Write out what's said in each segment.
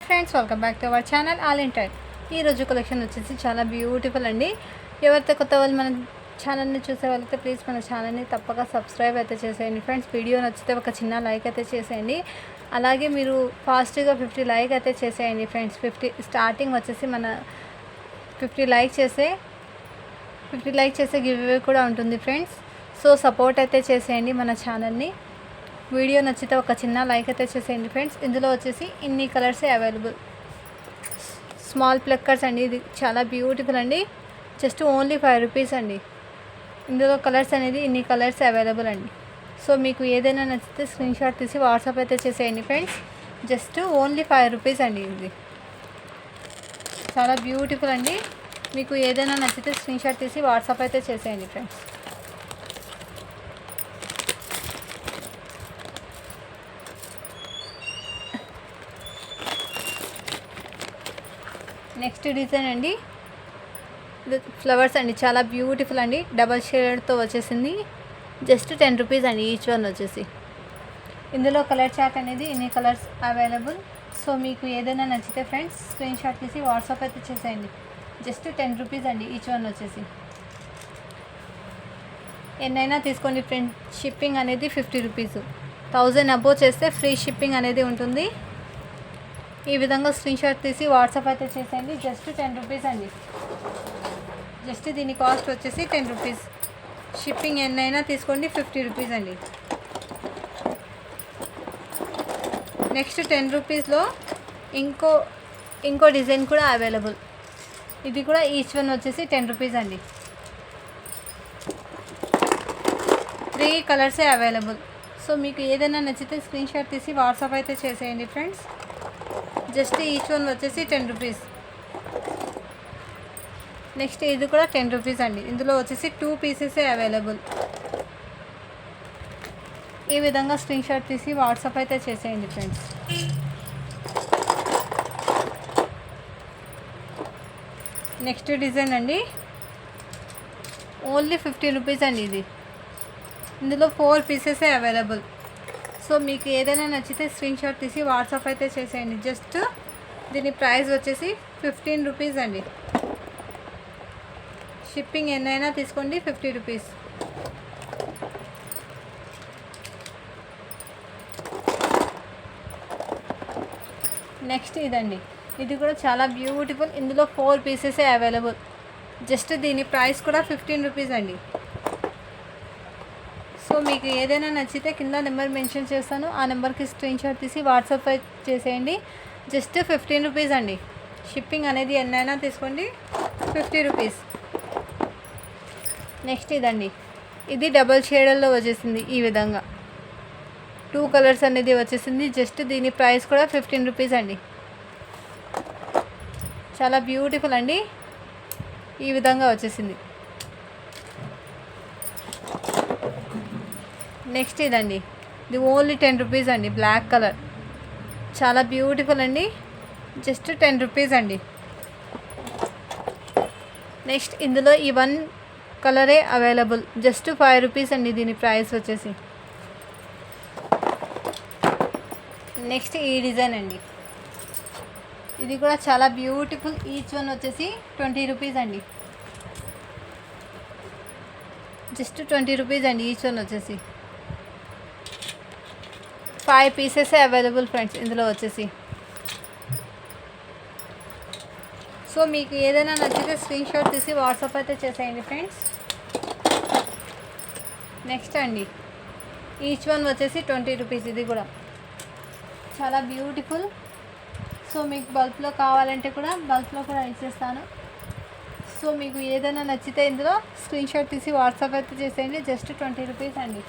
Friends welcome back to our channel all in time. ఈరోజు collection వచ్చేసి చాలా beautiful అండి. ఎవరైతే కొత్త వాళ్ళు మన ఛానల్ని చూసే వాళ్ళైతే ప్లీజ్ మన ఛానల్ని తప్పక సబ్స్క్రైబ్ అయితే చేసేయండి ఫ్రెండ్స్. వీడియో నచ్చితే ఒక చిన్న లైక్ అయితే చేసేయండి. అలాగే మీరు ఫాస్ట్గా 50 లైక్ అయితే చేసేయండి ఫ్రెండ్స్. 50 స్టార్టింగ్ వచ్చేసి మన 50 లైక్ చేసే గివ్ అవే కూడా ఉంటుంది ఫ్రెండ్స్. సో సపోర్ట్ అయితే చేసేయండి మన ఛానల్ని. వీడియో నచ్చితే ఒక చిన్న లైక్ అయితే చేసేయండి ఫ్రెండ్స్. ఇందులో వచ్చేసి ఇన్ని కలర్సే అవైలబుల్. స్మాల్ ప్లక్కర్స్ అండి, ఇది చాలా బ్యూటిఫుల్ అండి. జస్ట్ ఓన్లీ 5 రూపీస్ అండి. ఇందులో కలర్స్ అనేది ఇన్ని కలర్స్ అవైలబుల్ అండి. సో మీకు ఏదైనా నచ్చితే స్క్రీన్ షాట్ తీసి వాట్సాప్ అయితే చేసేయండి ఫ్రెండ్స్. జస్ట్ ఓన్లీ 5 రూపీస్ అండి. ఇది చాలా బ్యూటిఫుల్ అండి. మీకు ఏదైనా నచ్చితే స్క్రీన్ షాట్ తీసి వాట్సాప్ అయితే చేసేయండి ఫ్రెండ్స్. నెక్స్ట్ డిజైన్ అండి, ఇది ఫ్లవర్స్ అండి, చాలా బ్యూటిఫుల్ అండి. డబల్ షేడ్తో వచ్చేసింది. జస్ట్ 10 రూపీస్ అండి ఈచ్ వన్ వచ్చేసి. ఇందులో కలర్ చార్ట్ అనేది ఇన్ని కలర్స్ అవైలబుల్. సో మీకు ఏదైనా నచ్చితే ఫ్రెండ్స్ స్క్రీన్ షాట్ తీసి వాట్సాప్ అయితే చేసేయండి. జస్ట్ 10 రూపీస్ అండి ఈచ్ వన్ వచ్చేసి. ఎన్నైనా తీసుకోండి ఫ్రెండ్స్. షిప్పింగ్ అనేది 50 రూపీస్. 1000 అబోవ్ చేస్తే ఫ్రీ షిప్పింగ్ అనేది ఉంటుంది. ఈ విధంగా స్క్రీన్ షాట్ తీసి వాట్సాప్ అయితే చేసేయండి. జస్ట్ 10 రూపీస్ అండి. జస్ట్ దీని కాస్ట్ వచ్చేసి 10 రూపీస్. షిప్పింగ్ ఎన్నైనా తీసుకోండి 50 రూపీస్ అండి. నెక్స్ట్ 10 రూపీస్లో ఇంకో డిజైన్ కూడా అవైలబుల్. ఇది కూడా ఈచ్ వన్ వచ్చేసి 10 రూపీస్ అండి. 3 కలర్సే అవైలబుల్. సో మీకు ఏదైనా నచ్చితే స్క్రీన్ షాట్ తీసి వాట్సాప్ అయితే చేసేయండి ఫ్రెండ్స్. జస్ట్ ఈచ్ వన్ వచ్చేసి 10 రూపీస్. నెక్స్ట్ ఇది కూడా 10 రూపీస్ అండి. ఇందులో వచ్చేసి 2 పీసెసే అవైలబుల్. ఈ విధంగా స్క్రీన్ షాట్ తీసి వాట్సాప్ అయితే చేసేయండి ఫ్రెండ్స్. నెక్స్ట్ డిజైన్ అండి, ఓన్లీ 50 రూపీస్ అండి. ఇది ఇందులో 4 పీసెసే అవైలబుల్. సో మీకు ఏదైనా నచ్చితే స్క్రీన్ షాట్ తీసి వాట్సాప్ అయితే చేసేయండి. జస్ట్ దీని ప్రైస్ వచ్చేసి 15 రూపీస్ అండి. షిప్పింగ్ ఎన్నైనా తీసుకోండి 50 రూపీస్. నెక్స్ట్ ఇదండి, ఇది కూడా చాలా బ్యూటిఫుల్. ఇందులో 4 పీసెసే అవైలబుల్. జస్ట్ దీని ప్రైస్ కూడా 15 రూపీస్ అండి. సో మీకు ఏదైనా నచ్చితే కింద నెంబర్ మెన్షన్ చేస్తాను. ఆ నెంబర్కి స్క్రీన్ షాట్ తీసి వాట్సాప్ చేసేయండి. జస్ట్ 15 రూపీస్ అండి. షిప్పింగ్ అనేది ఎన్నైనా తీసుకోండి 50 రూపీస్. నెక్స్ట్ ఇదండి, ఇది డబల్ షేడల్లో వచ్చేసింది. ఈ విధంగా 2 కలర్స్ అనేది వచ్చేసింది. జస్ట్ దీని ప్రైస్ కూడా 15 రూపీస్ అండి. చాలా బ్యూటిఫుల్ అండి. ఈ విధంగా వచ్చేసింది. నెక్స్ట్ ఇదండి, ఇది ఓన్లీ 10 రూపీస్ అండి. బ్లాక్ కలర్, చాలా బ్యూటిఫుల్ అండి. జస్ట్ 10 రూపీస్ అండి. నెక్స్ట్ ఇందులో ఈ 1 కలరే అవైలబుల్. జస్ట్ 5 రూపీస్ అండి దీని ప్రైస్ వచ్చేసి. నెక్స్ట్ ఈ డిజైన్ అండి, ఇది కూడా చాలా బ్యూటిఫుల్. ఈచ్ వన్ వచ్చేసి 20 రూపీస్ అండి. జస్ట్ 20 రూపీస్ అండి ఈచ్ వన్ వచ్చేసి. 5 పీసెసే అవైలబుల్ ఫ్రెండ్స్ ఇందులో వచ్చేసి. సో మీకు ఏదైనా నచ్చితే స్క్రీన్ షాట్ తీసి వాట్సాప్ అయితే చేసేయండి ఫ్రెండ్స్. నెక్స్ట్ అండి, ఈచ్ వన్ వచ్చేసి 20 రూపీస్. ఇది కూడా చాలా బ్యూటిఫుల్. సో మీకు బల్క్లో కావాలంటే కూడా బల్క్లో కూడా ఇచ్చేస్తాను. సో మీకు ఏదైనా నచ్చితే ఇందులో స్క్రీన్ షాట్ తీసి వాట్సాప్ అయితే చేసేయండి. జస్ట్ 20 రూపీస్ అండి.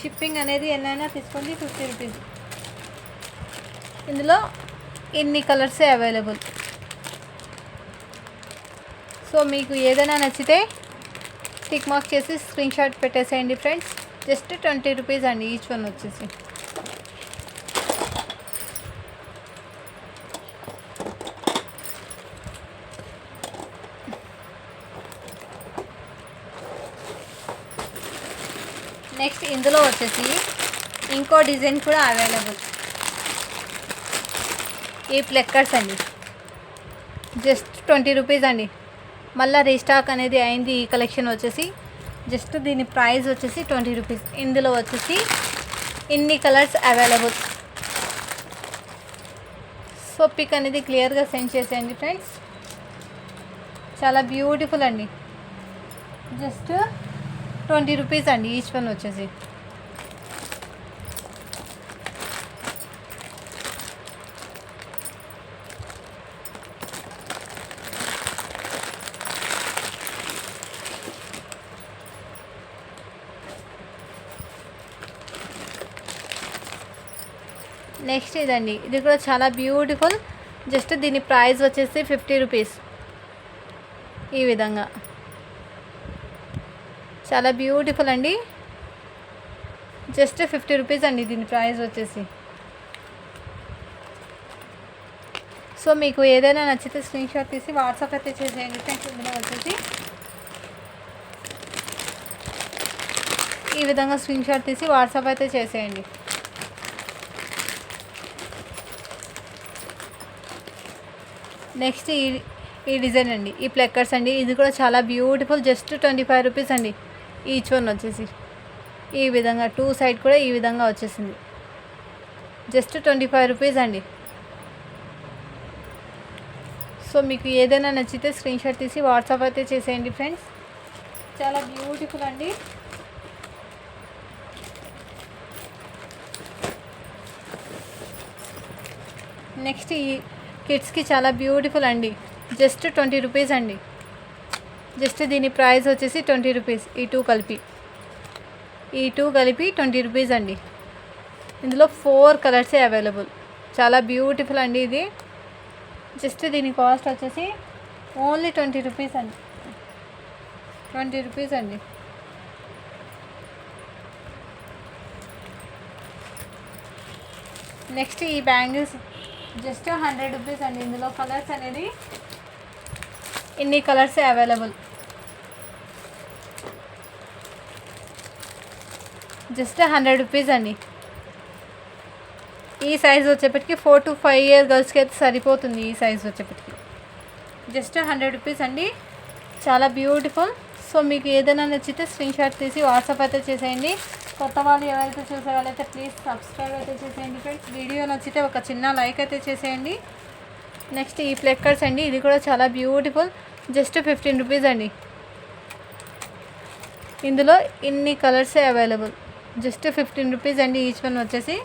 షిప్పింగ్ అనేది ఎన్నైనా తీసుకోండి 50 రూపీస్. ఇందులో ఇన్ని కలర్సే అవైలబుల్. సో మీకు ఏదైనా నచ్చితే టిక్ మార్క్ చేసి స్క్రీన్ షాట్ పెట్టేసేయండి ఫ్రెండ్స్. జస్ట్ 20 రూపీస్ అండి ఈచ్ వన్ వచ్చేసి. నెక్స్ట్ ఇందులో వచ్చేసి ఇంకో డిజైన్ కూడా అవైలబుల్. ఈ ప్లెక్కర్స్ అండి, జస్ట్ 20 రూపీస్ అండి. మళ్ళీ రీస్టాక్ అనేది అయింది ఈ కలెక్షన్ వచ్చేసి. జస్ట్ దీని ప్రైస్ వచ్చేసి 20 రూపీస్. ఇందులో వచ్చేసి ఇన్ని కలర్స్ అవైలబుల్. సో పిక్ అనేది క్లియర్గా సెండ్ చేసేయండి ఫ్రెండ్స్. చాలా బ్యూటిఫుల్ అండి. జస్ట్ 20 రూపీస్ అండి ఈచ్ వన్ వచ్చేసి. నెక్స్ట్ ఇదండి, ఇది కూడా చాలా బ్యూటిఫుల్. జస్ట్ దీని ప్రైస్ వచ్చేసి 50 రూపీస్. ఈ విధంగా చాలా బ్యూటిఫుల్ అండి. జస్ట్ 50 రూపీస్ అండి దీని ప్రైస్ వచ్చేసి. సో మీకు ఏదైనా నచ్చితే స్క్రీన్ షాట్ తీసి వాట్సాప్ అయితే చేసేయండి ఫ్రెండ్స్. ఇందులో వచ్చేసి ఈ విధంగా స్క్రీన్ షాట్ తీసి వాట్సాప్ అయితే చేసేయండి. నెక్స్ట్ ఈ డిజైన్ అండి, ఈ ప్లెక్కర్స్ అండి. ఇది కూడా చాలా బ్యూటిఫుల్. జస్ట్ 25 రూపీస్ అండి ఈచ్ వన్ వచ్చేసి. ఈ విధంగా 2 సైడ్ కూడా ఈ విధంగా వచ్చేసింది. జస్ట్ 25 రూపీస్ అండి. సో మీకు ఏదైనా నచ్చితే స్క్రీన్ షాట్ తీసి వాట్సాప్ అయితే చేసేయండి ఫ్రెండ్స్. చాలా బ్యూటిఫుల్ అండి. నెక్స్ట్ ఈ కిడ్స్కి చాలా బ్యూటిఫుల్ అండి. జస్ట్ 20 రూపీస్ అండి. జస్ట్ దీని ప్రైస్ వచ్చేసి 20 రూపీస్. ఈ టూ కలిపి 20 రూపీస్ అండి. ఇందులో 4 కలర్సే అవైలబుల్. చాలా బ్యూటిఫుల్ అండి ఇది. జస్ట్ దీని కాస్ట్ వచ్చేసి ఓన్లీ 20 రూపీస్ అండి. 20 రూపీస్ అండి. నెక్స్ట్ ఈ బ్యాంగిల్స్ జస్ట్ 100 రూపీస్ అండి. ఇందులో కలర్స్ అనేది ఇన్ని కలర్సే అవైలబుల్. జస్ట్ 100 రూపీస్ అండి. ఈ సైజ్ వచ్చేప్పటికి 4 to 5 ఇయర్ గర్ల్స్కి అయితే సరిపోతుంది. ఈ సైజ్ వచ్చేప్పటికి జస్ట్ 100 రూపీస్ అండి. చాలా బ్యూటిఫుల్. సో మీకు ఏదైనా నచ్చితే స్క్రీన్ షాట్ తీసి వాట్సాప్ అయితే చేసేయండి. కొత్త వాళ్ళు ఎవరైతే చూసే వాళ్ళైతే ప్లీజ్ సబ్స్క్రైబ్ అయితే చేసేయండి ఫ్రెండ్స్. వీడియో నచ్చితే ఒక చిన్న లైక్ అయితే చేసేయండి. నెక్స్ట్ ఈ ప్లెక్కర్స్ అండి, ఇది కూడా చాలా బ్యూటిఫుల్. జస్ట్ 15 రూపీస్ అండి. ఇందులో ఇన్ని కలర్సే అవైలబుల్. జస్ట్ 15 రూపీస్ అండి ఈచ్ వన్ వచ్చేసి.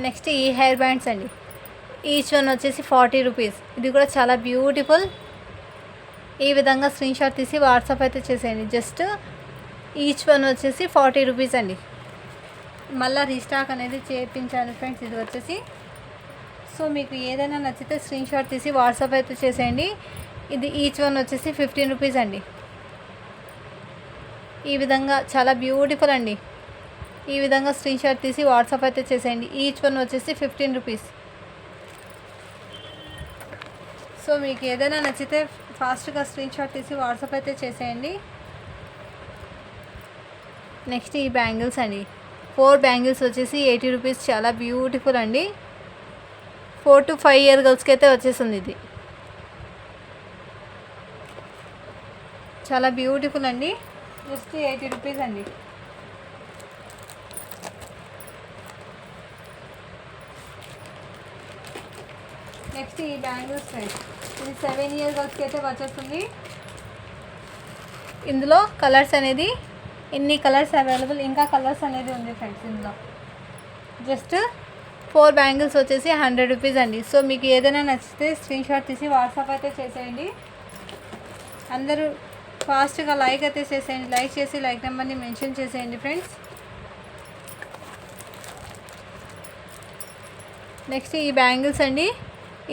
నెక్స్ట్ ఈ హెయిర్ బ్యాండ్స్ అండి, ఈచ్ వన్ వచ్చేసి 40 రూపీస్. ఇది కూడా చాలా బ్యూటిఫుల్. ఈ విధంగా స్క్రీన్ షాట్ తీసి వాట్సాప్ అయితే చేసేయండి. జస్ట్ ఈచ్ వన్ వచ్చేసి 40 రూపీస్ అండి. మళ్ళీ రీస్టాక్ అనేది చేయించాను ఫ్రెండ్స్ ఇది వచ్చేసి. సో మీకు ఏదైనా నచ్చితే స్క్రీన్ షాట్ తీసి వాట్సాప్ అయితే చేసేయండి. ఇది ఈచ్ వన్ వచ్చేసి 15 రూపీస్ అండి. ఈ విధంగా చాలా బ్యూటిఫుల్ అండి. ఈ విధంగా స్క్రీన్ షాట్ తీసి వాట్సాప్ అయితే చేసేయండి. ఈచ్ వన్ వచ్చేసి 15 రూపీస్. సో మీకు ఏదైనా నచ్చితే ఫాస్ట్గా స్క్రీన్ షాట్ తీసి వాట్సాప్ అయితే చేసేయండి. నెక్స్ట్ ఈ బ్యాంగిల్స్ అండి, 4 బ్యాంగిల్స్ వచ్చేసి 80 రూపీస్. చాలా బ్యూటిఫుల్ అండి. 4 to 5 ఇయర్ గర్ల్స్కి అయితే వచ్చేసింది ఇది. చాలా బ్యూటిఫుల్ అండి. జస్ట్ 80 రూపీస్ అండి. నెక్స్ట్ ఈ బ్యాంగిల్స్ ఫ్రెండ్స్, ఇది 7 ఇయర్ గర్ల్స్కి అయితే వచ్చేస్తుంది. ఇందులో కలర్స్ అనేది ఇన్ని కలర్స్ అవైలబుల్. ఇంకా కలర్స్ అనేది ఉంది ఫ్రెండ్స్ ఇందులో. జస్ట్ 4 బ్యాంగిల్స్ వచ్చేసి 100 రూపీస్ అండి. సో మీకు ఏదైనా నచ్చితే స్క్రీన్ షాట్ తీసి వాట్సాప్ అయితే చేసేయండి. అందరూ ఫాస్ట్గా లైక్ అయితే చేసేయండి. లైక్ చేసి లైక్ నెంబర్ని మెన్షన్ చేసేయండి ఫ్రెండ్స్. నెక్స్ట్ ఈ బ్యాంగిల్స్ అండి,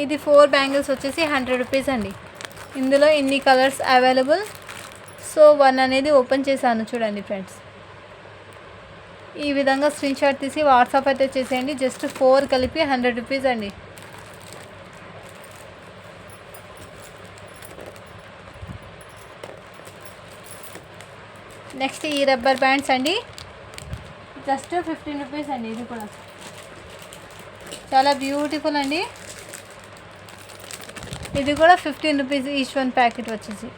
ఇది 4 బ్యాంగిల్స్ వచ్చేసి 100 రూపీస్ అండి. ఇందులో ఇన్ని కలర్స్ అవైలబుల్. సో 1 అనేది ఓపెన్ చేశాను చూడండి ఫ్రెండ్స్. ఈ విధంగా స్క్రీన్ షాట్ తీసి వాట్సాప్ అయితే చేసేయండి. జస్ట్ 4 కలిపి 100 రూపీస్ అండి. నెక్స్ట్ ఈ రబ్బర్ బ్యాండ్స్ అండి, జస్ట్ 15 రూపీస్ అండి. ఇది కూడా చాలా బ్యూటిఫుల్ అండి. ఇది కూడా 15 రూపీస్ ఈచ్ వన్ ప్యాకెట్ వచ్చేసి.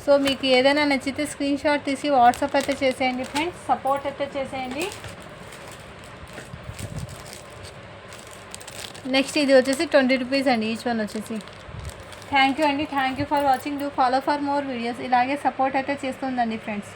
సో మీకు ఏదైనా నచ్చితే స్క్రీన్ షాట్ తీసి వాట్సాప్ అయితే చేసేయండి ఫ్రెండ్స్. సపోర్ట్ అయితే చేసేయండి. నెక్స్ట్ ఇది వచ్చేసి 20 రూపీస్ అండి ఈచ్ వన్ వచ్చేసి. థ్యాంక్ యూ అండి. Thank you for watching. Do follow for more videos. ఇలాగే సపోర్ట్ అయితే చేస్తుందండి ఫ్రెండ్స్.